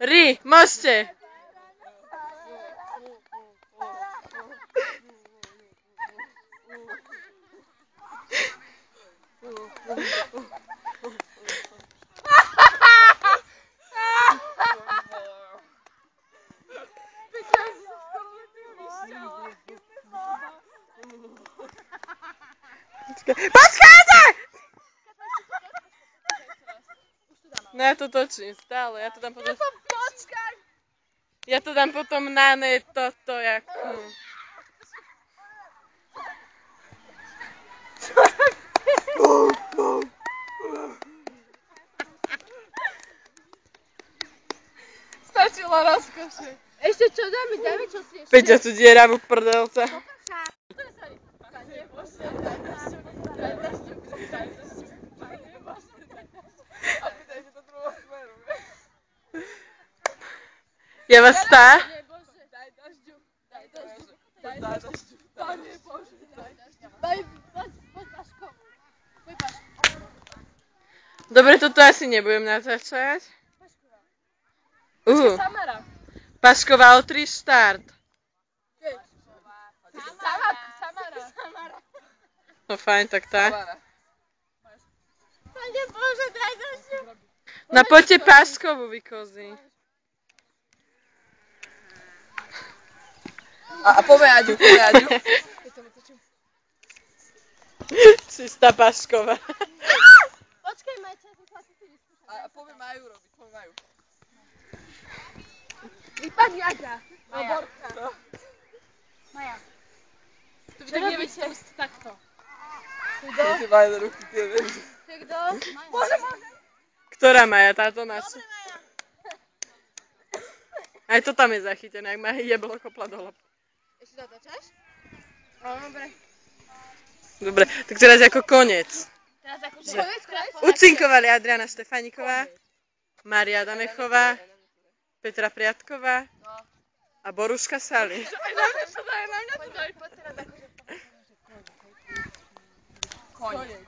Môžete. Počkajte! No ja to točím stále, ja to dám potom... Ja to dám potom na net, toto, jak... Stačilo rozkoše. Ešte čo dáme? Dáme čo si ešte? Peťa tu dieravú prdelca. Je vás tá? Daj dažďu. Daj dažďu. Pane Bože, daj dažďu. Poď Paško. Dobre, toto asi nebudem natáčať. Samara. Pašková o 3 štart. Samara. No fajn, tak tá. Pane Bože, daj dažďu. No poďte Paškovú vykozy. A povedať. Čistá Pašková. Počkaj, Majče, ja som sa asi si vyskúšať. A poviem Maju robiť, poviem Maju. Vypadni Aďa. Maja. Maja. To by tak nevedieť takto. Kto? Ty majú ruky, tie vieš. Ty kto? Bože. Ktorá Maja? Táto naša. Dobre, Maja. Aj to tam je zachytené, ak ma jeblo kopla do lop. Ešte zatáčaš? Dobre. Dobre, tak teraz ako koniec. Teraz ako koniec? Ucinkovali Adriana Štefániková, Mária Danechová, Petra Priatková a Boruška Sali. Na mňa to daj. Poď teraz akože... Koniec.